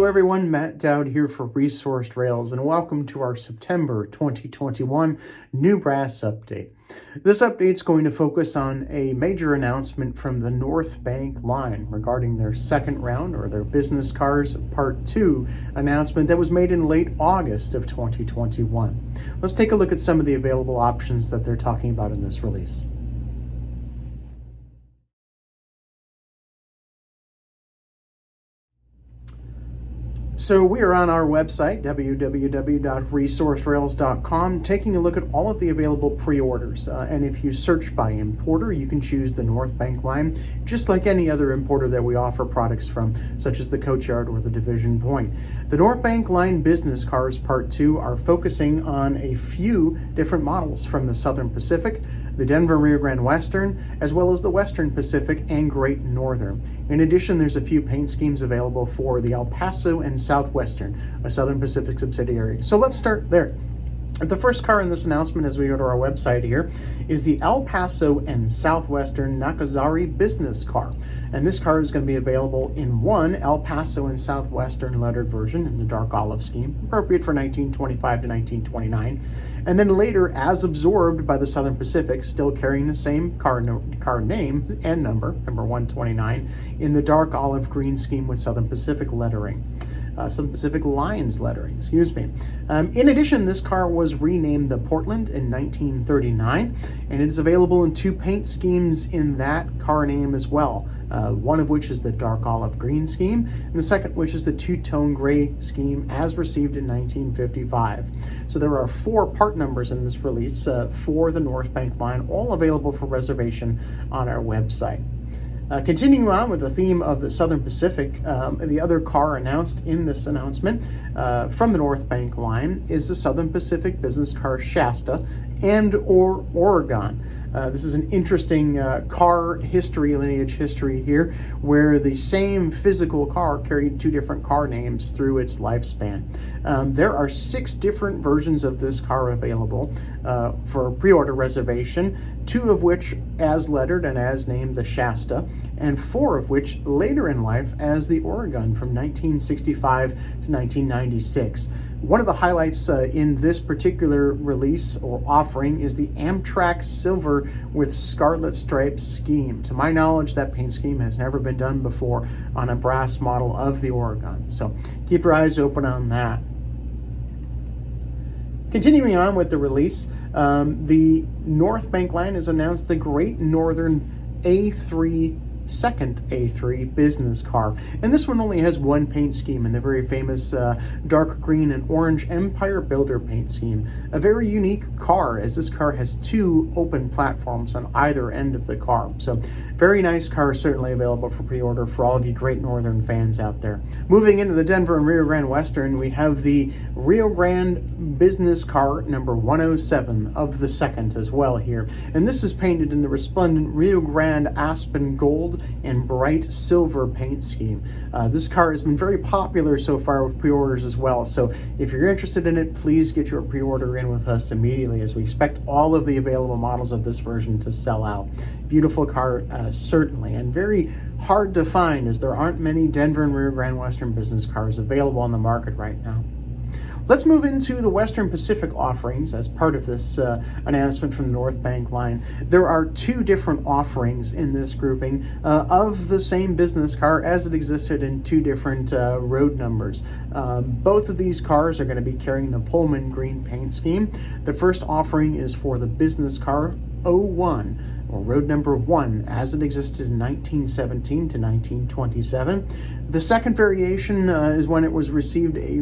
Hello everyone, Matt Dowd here for Resourced Rails, and welcome to our September 2021 New Brass update. This update is going to focus on a major announcement from the North Bank Line regarding their second round, or their Business Cars Part 2 announcement that was made in late August of 2021. Let's take a look at some of the available options that they're talking about in this release. So we are on our website, www.resourcedrails.com, taking a look at all of the available pre-orders. And if you search by importer, you can choose the North Bank Line, just like any other importer that we offer products from, such as the Coachyard or the Division Point. The North Bank Line Business Cars Part 2 are focusing on a few different models from the Southern Pacific, the Denver Rio Grande Western, as well as the Western Pacific and Great Northern. In addition, there's a few paint schemes available for the El Paso and Southwestern, a Southern Pacific subsidiary. So let's start there. The first car in this announcement, as we go to our website here, is the El Paso and Southwestern Nakazawa business car. And this car is going to be available in one El Paso and Southwestern lettered version in the dark olive scheme, appropriate for 1925 to 1929. And then later, as absorbed by the Southern Pacific, still carrying the same car name and number 129, in the dark olive green scheme with Southern Pacific lettering. Southern Pacific Lines lettering, excuse me. In addition, this car was renamed the Portland in 1939, and it is available in two paint schemes in that car name as well. One of which is the dark olive green scheme, and the second which is the two-tone gray scheme as received in 1955. So there are 4 part numbers in this release for the North Bank Line, all available for reservation on our website. Continuing on with the theme of the Southern Pacific, the other car announced in this announcement from the North Bank Line is the Southern Pacific business car Shasta and or Oregon. This is an interesting car history, lineage history here, where the same physical car carried 2 different car names through its lifespan. There are 6 different versions of this car available for pre-order reservation, 2 of which as lettered and as named the Shasta, and 4 of which later in life as the Oregon from 1965 to 1996. One of the highlights in this particular release or offering is the Amtrak Silver with Scarlet Stripes scheme. To my knowledge, that paint scheme has never been done before on a brass model of the Oregon. So keep your eyes open on that. Continuing on with the release, the North Bank Line has announced the Great Northern A3 second A3 business car, and this one only has one paint scheme in the very famous dark green and orange Empire Builder paint scheme. A very unique car, as this car has 2 open platforms on either end of the car. So very nice car, certainly available for pre-order for all of you Great Northern fans out there. Moving into the Denver and Rio Grande Western, we have the Rio Grande business car number 107 of the second as well here, and this is painted in the resplendent Rio Grande Aspen Gold and bright silver paint scheme. This car has been very popular so far with pre-orders as well, so if you're interested in it, please get your pre-order in with us immediately, as we expect all of the available models of this version to sell out. Beautiful car, certainly, and very hard to find, as there aren't many Denver and Rio Grande Western business cars available on the market right now. Let's move into the Western Pacific offerings as part of this announcement from the North Bank Line. There are 2 different offerings in this grouping of the same business car as it existed in 2 different road numbers. Both of these cars are going to be carrying the Pullman green paint scheme. The first offering is for the business car 01, or road number 1, as it existed in 1917 to 1927. The second variation is when it received a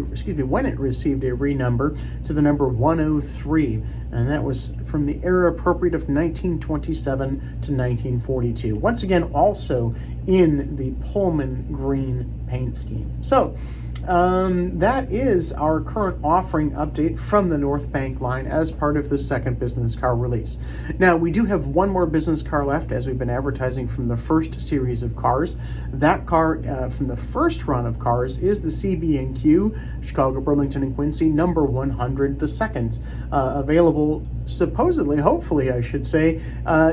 renumber to the number 103, and that was from the era appropriate of 1927 to 1942. Once again, also in the Pullman green paint scheme. So that is our current offering update from the North Bank Line as part of the second business car release. Now, we do have one more business car left, as we've been advertising from the first series of cars. That car from the first run of cars is the CB&Q, Chicago, Burlington, and Quincy, number 100, the second, available supposedly, hopefully I should say,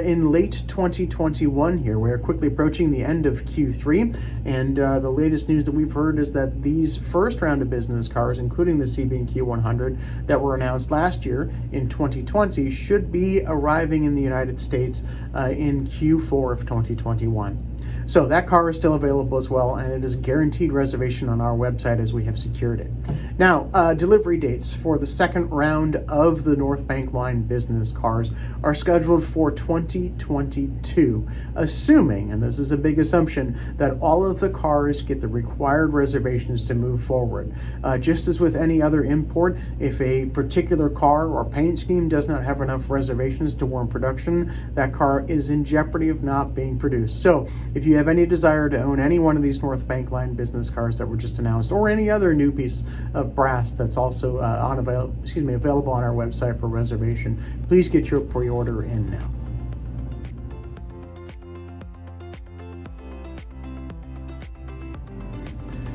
in late 2021 here. We're quickly approaching the end of Q3, and the latest news that we've heard is that these first round of business cars, including the CB&Q 100 that were announced last year in 2020, should be arriving in the United States in Q4 of 2021. So that car is still available as well, and it is a guaranteed reservation on our website as we have secured it. Now, delivery dates for the second round of the North Bank Line business cars are scheduled for 2022, assuming, and this is a big assumption, that all of the cars get the required reservations to move forward. Just as with any other import, if a particular car or paint scheme does not have enough reservations to warrant production, that car is in jeopardy of not being produced. So if you have any desire to own any one of these North Bank Line business cars that were just announced, or any other new piece of brass that's also available on our website for reservation, please get your pre-order in now.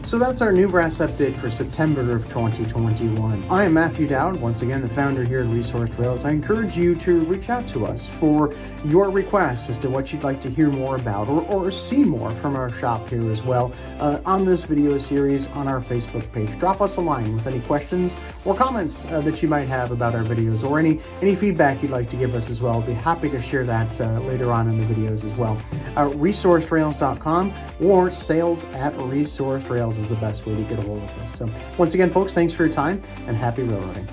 So that's our new brass update for September of 2021. I am Matthew Dowd, once again the founder here at Resourced Rails. I encourage you to reach out to us for your requests as to what you'd like to hear more about or see more from our shop here as well on this video series on our Facebook page. Drop us a line with any questions or comments that you might have about our videos, or any feedback you'd like to give us as well. I'll be happy to share that later on in the videos as well. ResourcedRails.com or sales@ResourcedRails is the best way to get a hold of us. So once again, folks, thanks for your time and happy railroading.